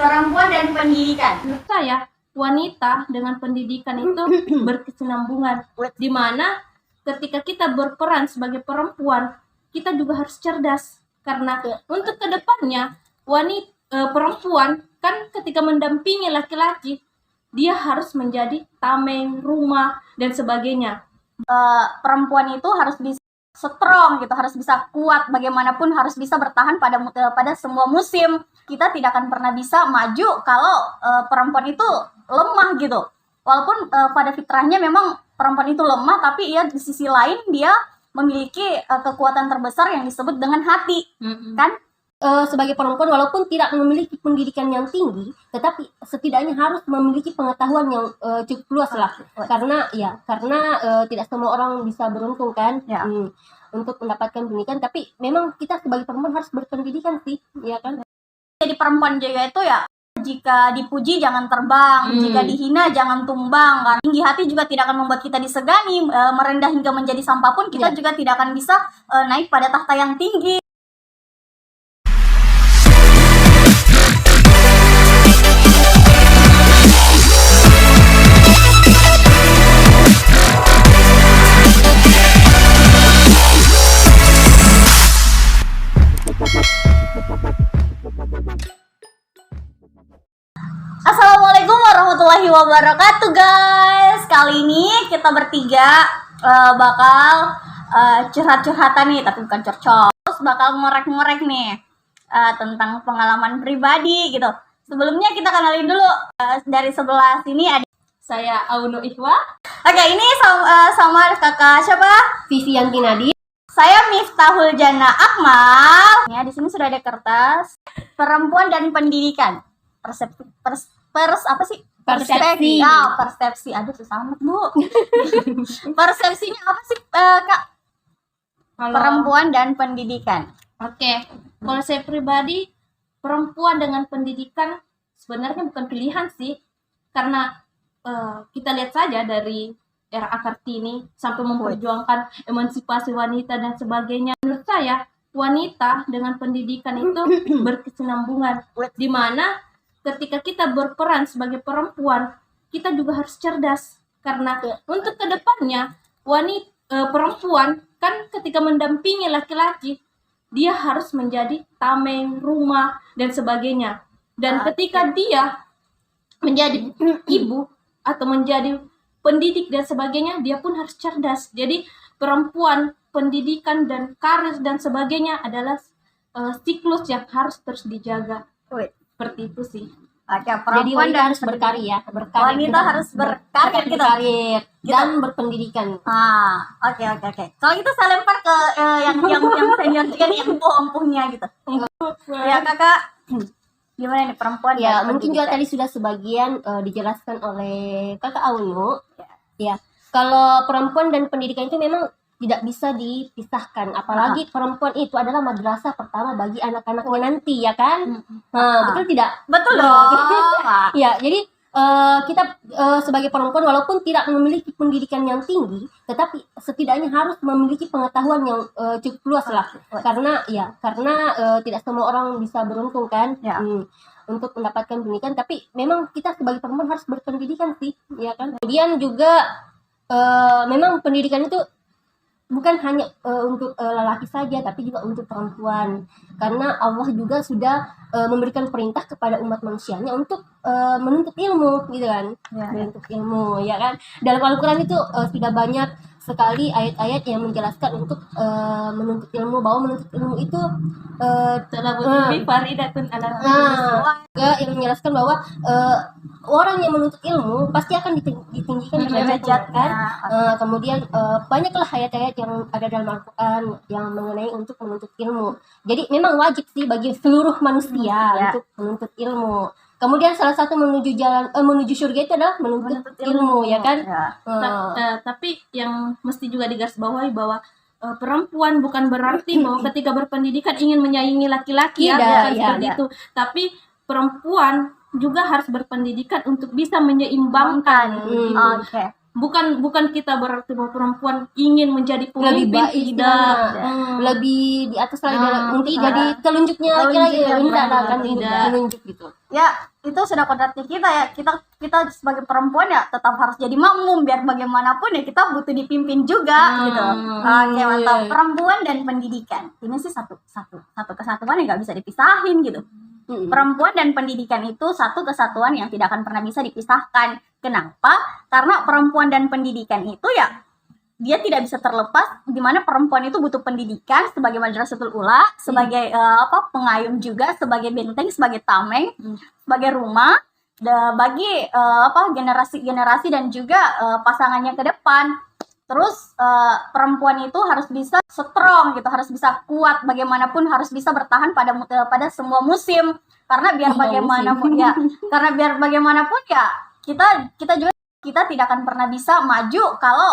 Perempuan dan pendidikan. Menurut saya, wanita dengan pendidikan itu berkesinambungan, di mana ketika kita berperan sebagai perempuan, kita juga harus cerdas, karena untuk kedepannya perempuan kan ketika mendampingi laki-laki, dia harus menjadi tameng rumah dan sebagainya. Perempuan itu harus bisa strong gitu, harus bisa kuat, bagaimanapun harus bisa bertahan pada semua musim. Kita tidak akan pernah bisa maju kalau perempuan itu lemah gitu. Walaupun pada fitrahnya memang perempuan itu lemah, tapi di sisi lain dia memiliki kekuatan terbesar yang disebut dengan hati, kan? Sebagai perempuan walaupun tidak memiliki pendidikan yang tinggi, tetapi setidaknya harus memiliki pengetahuan yang cukup luas lah. Karena tidak semua orang bisa beruntung kan untuk mendapatkan pendidikan. Tapi memang kita sebagai perempuan harus berpendidikan sih, ya kan? Jadi perempuan juga itu jika dipuji jangan terbang, jika dihina jangan tumbang. Karena tinggi hati juga tidak akan membuat kita disegani, merendah hingga menjadi sampah pun kita juga tidak akan bisa naik pada tahta yang tinggi. Assalamualaikum warahmatullahi wabarakatuh guys. Kali ini kita bertiga bakal curhat-curhatan nih, tapi bukan curcol. Terus bakal ngorek-ngorek nih tentang pengalaman pribadi gitu. Sebelumnya kita kenalin dulu, dari sebelah sini ada Saya Auno Ikhwa. Oke, ini sama kakak siapa? Vivian Kinadi. Saya Miftahul Jannah Akmal. Ya, di sini sudah ada kertas. Perempuan dan pendidikan. Persepsi. Persepsi. Aduh, susah amat, Bu. Persepsinya apa sih, Kak? Perempuan dan pendidikan. Oke, kalau saya pribadi, perempuan dengan pendidikan sebenarnya bukan pilihan sih, karena kita lihat saja dari era Kartini sampai memperjuangkan emansipasi wanita dan sebagainya. Menurut saya, wanita dengan pendidikan itu berkesinambungan, di mana ketika kita berperan sebagai perempuan, kita juga harus cerdas, karena untuk kedepannya perempuan kan ketika mendampingi laki-laki, dia harus menjadi tameng rumah dan sebagainya. Dan ketika dia menjadi ibu atau menjadi pendidik dan sebagainya, dia pun harus cerdas. Jadi perempuan, pendidikan dan karir dan sebagainya adalah siklus yang harus terus dijaga. Seperti itu sih. Oke, Jadi wanita harus berkarya, wanita harus berkarya gitu. Dan berpendidikan. Oke. Kalau gitu saya lempar ke yang senior juga nih, yang empuh-empuhnya gitu. Ya, Kakak. Gimana nih perempuan? Ya, mungkin juga tadi sudah sebagian dijelaskan oleh Kakak Auno. Ya, kalau perempuan dan pendidikan itu memang tidak bisa dipisahkan. Apalagi perempuan itu adalah madrasah pertama bagi anak-anaknya nanti, ya kan? Betul tidak? Betul dong. Ya, jadi kita sebagai perempuan walaupun tidak memiliki pendidikan yang tinggi, tetapi setidaknya harus memiliki pengetahuan yang cukup luas lah. Karena tidak semua orang bisa beruntung kan untuk mendapatkan pendidikan. Tapi memang kita sebagai perempuan harus berpendidikan sih, ya kan? Kemudian juga memang pendidikan itu bukan hanya untuk lelaki saja, tapi juga untuk perempuan. Karena Allah juga sudah memberikan perintah kepada umat manusianya untuk menuntut ilmu, gitu kan? Menuntut ilmu, ya kan? Dalam Al-Quran itu sudah banyak sekali ayat-ayat yang menjelaskan untuk menuntut ilmu, bahwa menuntut ilmu itu yang menjelaskan bahwa orang yang menuntut ilmu pasti akan ditinggikan derajat kan. Kemudian banyaklah ayat-ayat yang ada dalam Al-Quran yang mengenai untuk menuntut ilmu. Jadi memang wajib sih bagi seluruh manusia untuk menuntut ilmu. Kemudian salah satu menuju surga itu adalah menuntut ilmu, ya kan? Tapi yang mesti juga digarisbawahi bahwa perempuan bukan berarti bahwa ketika berpendidikan ingin menyaingi laki-laki, seperti itu. Tapi perempuan juga harus berpendidikan untuk bisa menyeimbangkan. bukan kita berarti bahwa perempuan ingin menjadi lebih pemimpin, baik tidak. lebih di atas lagi untuk tidak. jadi telunjuknya lagi Telunjuknya, tidak akan tidak. telunjuk gitu. Ya itu sudah kodratnya kita ya, kita sebagai perempuan ya tetap harus jadi makmum, biar bagaimanapun ya kita butuh dipimpin juga gitu. Oke, mantap. iya. Perempuan dan pendidikan ini sih satu kesatuan yang nggak bisa dipisahin gitu. Perempuan dan pendidikan itu satu kesatuan yang tidak akan pernah bisa dipisahkan. Kenapa? Karena perempuan dan pendidikan itu ya dia tidak bisa terlepas, di mana perempuan itu butuh pendidikan sebagai madrasatul ula, sebagai pengayom juga, sebagai benteng, sebagai tameng, sebagai rumah bagi generasi-generasi dan juga pasangannya ke depan. Terus perempuan itu harus bisa strong gitu, harus bisa kuat, bagaimanapun harus bisa bertahan pada semua musim. Karena biar bagaimanapun ya, karena biar bagaimanapun ya kita tidak akan pernah bisa maju kalau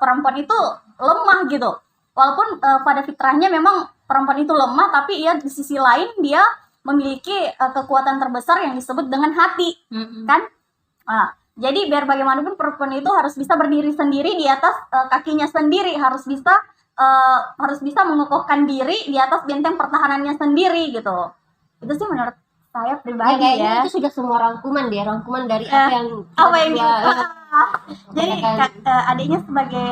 perempuan itu lemah gitu. Walaupun pada fitrahnya memang perempuan itu lemah, tapi ya di sisi lain dia memiliki kekuatan terbesar yang disebut dengan hati, kan? Jadi biar bagaimanapun perempuan itu harus bisa berdiri sendiri di atas kakinya sendiri, harus bisa mengukuhkan diri di atas benteng pertahanannya sendiri gitu. Itu sih menurut saya pribadi kayaknya ya. itu sudah semua rangkuman dari apa yang Apa ini? berdua- Jadi adiknya sebagai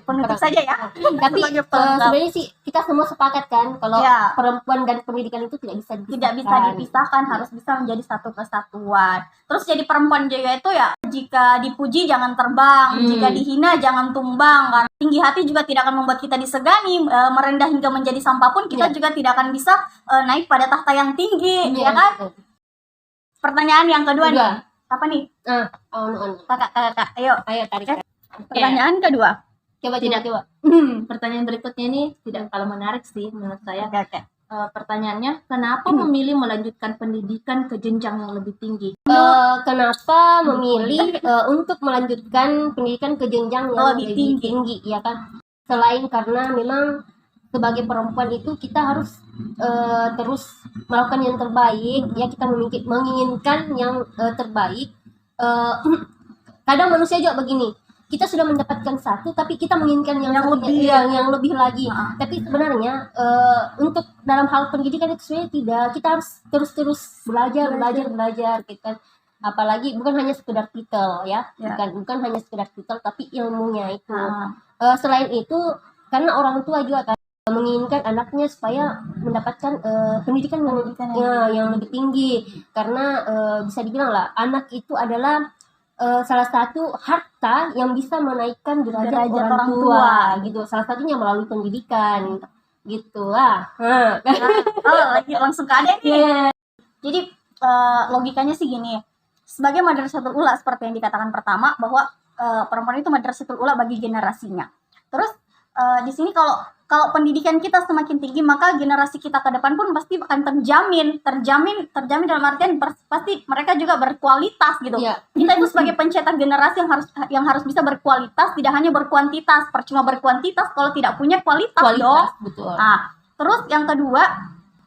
penutup saja ya. tapi Sebagai penutup. sebenarnya sih kita semua sepakat kan kalau Ya. perempuan dan pendidikan itu tidak bisa Tidak bisa dipisahkan, harus bisa menjadi satu kesatuan. Terus jadi perempuan juga itu ya, jika dipuji jangan terbang, jika dihina jangan tumbang. Karena tinggi hati juga tidak akan membuat kita disegani, merendah hingga menjadi sampah pun kita juga tidak akan bisa naik pada tahta yang tinggi, ya kan? Pertanyaan yang kedua nih, apa nih? Kakak, ayo tarik. pertanyaan kedua. Coba Tidak. coba. Pertanyaan berikutnya ini tidak kalah menarik sih menurut saya. Oke. Pertanyaannya, kenapa memilih melanjutkan pendidikan ke jenjang yang lebih tinggi? Kenapa memilih untuk melanjutkan pendidikan ke jenjang yang Lebih lebih tinggi, ya kan? Selain karena memang sebagai perempuan itu kita harus terus melakukan yang terbaik, ya kita menginginkan yang terbaik. Kadang manusia juga begini, kita sudah mendapatkan satu, tapi kita menginginkan yang lebih lagi. Tapi sebenarnya untuk dalam hal pendidikan itu sebenarnya tidak, kita harus terus belajar gitu kan. Apalagi bukan hanya sekedar titel ya, bukan hanya sekedar titel, tapi ilmunya itu. Selain itu, karena orang tua juga kan menginginkan anaknya supaya mendapatkan pendidikan yang lebih tinggi, karena bisa dibilang lah anak itu adalah salah satu harta yang bisa menaikkan derajat orang tua gitu, salah satunya melalui pendidikan gitu lah. Lagi langsung ke adek nih. Jadi logikanya sih gini, sebagai madrasatul ula seperti yang dikatakan pertama bahwa perempuan itu madrasatul ula bagi generasinya. Terus di sini kalau pendidikan kita semakin tinggi, maka generasi kita ke depan pun pasti akan terjamin dalam artian pasti mereka juga berkualitas gitu. Kita itu sebagai pencetak generasi yang harus bisa berkualitas, tidak hanya berkuantitas. Percuma berkuantitas kalau tidak punya kualitas dong. Betul. Nah, terus yang kedua,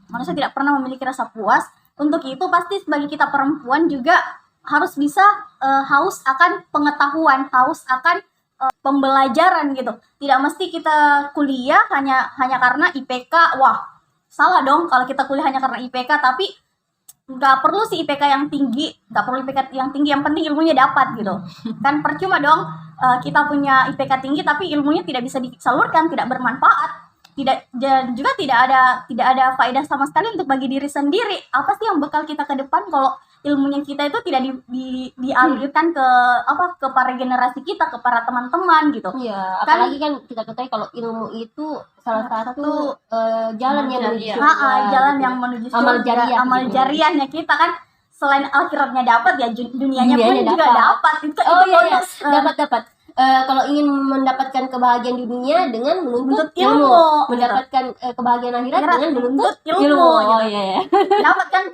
manusia tidak pernah memiliki rasa puas. Untuk itu pasti sebagai kita perempuan juga harus bisa haus akan pengetahuan, haus akan pembelajaran gitu. Tidak mesti kita kuliah hanya karena IPK. Wah, salah dong kalau kita kuliah hanya karena IPK. Tapi nggak perlu sih IPK yang tinggi, yang penting ilmunya dapat gitu. Kan percuma dong kita punya IPK tinggi tapi ilmunya tidak bisa disalurkan, tidak bermanfaat. Dan juga tidak ada faedah sama sekali untuk bagi diri sendiri. Apa sih yang bekal kita ke depan kalau ilmunya kita itu tidak dialirkan ke para generasi kita, ke para teman-teman gitu. Iya, apalagi kan kita ketahui kalau ilmu itu salah satu jalan yang menuju jalan yang menuju amal jariahnya kita kan. Selain akhiratnya dapat ya dunianya pun juga dapat. Itu bonus. Dapat. Kalau ingin mendapatkan kebahagiaan di dunia dengan menuntut ilmu, mendapatkan kebahagiaan akhirat dengan menuntut ilmu. Dapat kan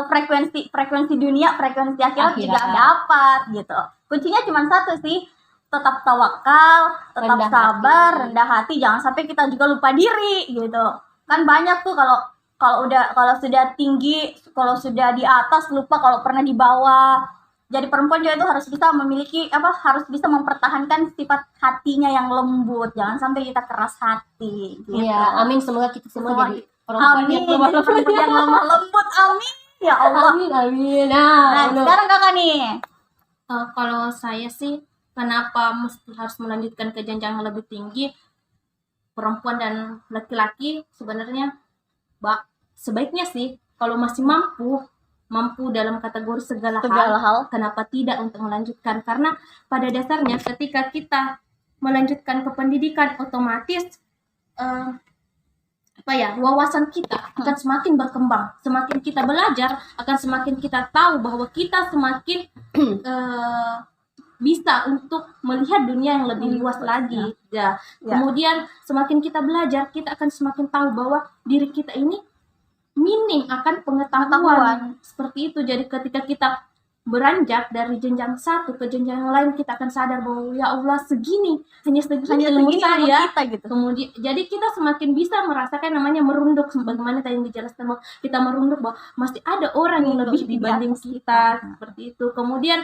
frekuensi dunia, frekuensi akhirat juga dapat gitu. Kuncinya cuma satu sih, tetap tawakal, tetap sabar, rendah hati, jangan sampai kita juga lupa diri gitu. Kan banyak tuh kalau sudah tinggi, kalau sudah di atas lupa kalau pernah di bawah. jadi perempuan juga itu harus bisa memiliki harus bisa mempertahankan sifat hatinya yang lembut, jangan sampai kita keras hati gitu. Ya, amin, semoga kita semua Semua. jadi perempuan Amin, yang lemah jadi perempuan yang lemah lembut, amin ya Allah. Amin, amin. Nah, benar. sekarang kakak nih. Kalau saya sih, kenapa mesti harus melanjutkan ke jenjang yang lebih tinggi? Perempuan dan laki-laki sebenarnya sebaiknya sih kalau masih mampu dalam kategori segala Segala hal. kenapa tidak untuk melanjutkan? Karena pada dasarnya ketika kita melanjutkan ke pendidikan, otomatis wawasan kita akan semakin berkembang. Semakin kita belajar, akan semakin kita tahu bahwa kita semakin bisa untuk melihat dunia yang lebih luas lagi. Ya. Kemudian semakin kita belajar, kita akan semakin tahu bahwa diri kita ini minim akan pengetahuan. Seperti itu. Jadi ketika kita beranjak dari jenjang satu ke jenjang yang lain, kita akan sadar bahwa ya Allah hanya segini ilmu saya. Kita gitu. Kemudian jadi kita semakin bisa merasakan namanya merunduk, sebagaimana tadi yang dijelaskan bahwa kita merunduk bahwa masih ada orang yang lebih dibanding kita, seperti itu. Kemudian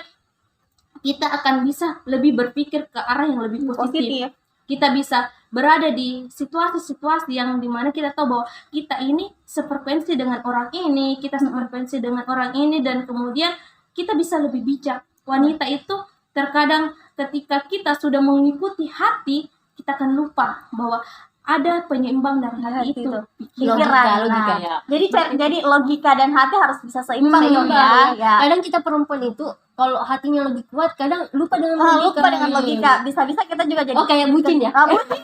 kita akan bisa lebih berpikir ke arah yang lebih positif. Kita bisa berada di situasi-situasi yang dimana kita tahu bahwa kita ini sefrekuensi dengan orang ini, kita sefrekuensi dengan orang ini, dan kemudian kita bisa lebih bijak. Wanita itu terkadang ketika kita sudah mengikuti hati, kita akan lupa bahwa ada penyeimbang dari hati itu. Pikiran. Logika, Nah, ya. jadi logika dan hati harus bisa seimbang dong Seimbang. ya. Kadang kita perempuan itu kalau hatinya lebih kuat, kadang lupa dengan logika. Lupa dengan logika. Bisa-bisa kita juga jadi. Oh, kayak bucin ya? Bucin.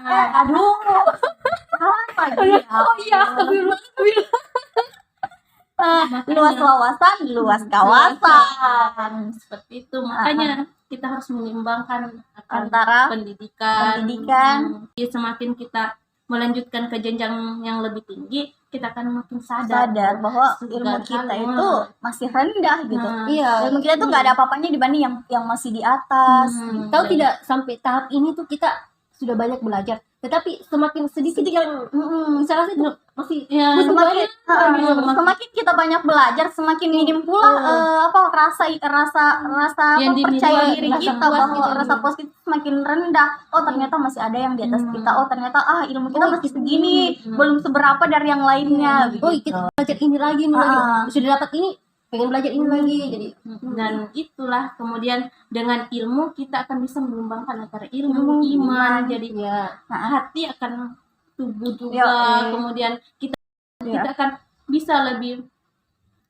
Aduh. Apa gitu? Oh iya, astagfirullah. Luas wawasan, luas kawasan. Seperti itu. Makanya kita harus menyeimbangkan Antara pendidikan. Jadi semakin kita melanjutkan ke jenjang yang lebih tinggi, kita akan makin sadar bahwa segala ilmu kita hal. itu masih rendah gitu. Iya. Ilmu kita tuh nggak ada apa-apanya dibanding yang masih di atas. Tahu tidak, sampai tahap ini tuh kita sudah banyak belajar, tetapi semakin sedikit yang misalnya itu masih Ya, butuh banyak. Semakin kita banyak belajar, semakin minim pula rasa Yang percaya dimiliki, diri rasa kita, puas bahwa gitu. rasa puas kita semakin rendah. Oh, ternyata masih ada yang di atas kita. Oh, ternyata ilmu kita masih segini, belum seberapa dari yang lainnya. Oh, kita belajar ini lagi, sudah dapat ini, pengen belajar ini lagi. Jadi Dan itulah kemudian dengan ilmu kita akan bisa menyumbangkan antara ilmu, iman. Jadi hati akan tubuh juga. Kemudian kita akan bisa lebih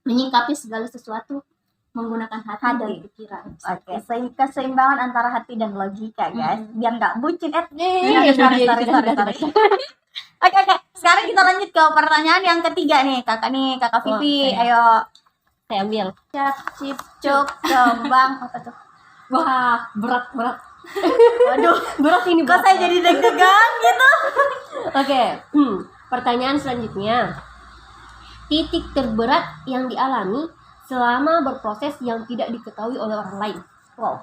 menyikapi segala sesuatu menggunakan hati dan pikiran. Oke, keseimbangan antara hati dan logika, guys. Biar nggak bucin. Sorry. Oke. Sekarang kita lanjut ke pertanyaan yang ketiga nih, kakak Vivi. Ayo. saya ambil. Cip, Cuk, kembang apa tuh? Wah, berat. Waduh, Berat ini. kok saya jadi deg-degan gitu? Oke, pertanyaan selanjutnya. Titik terberat yang dialami selama berproses yang tidak diketahui oleh orang lain. Wow.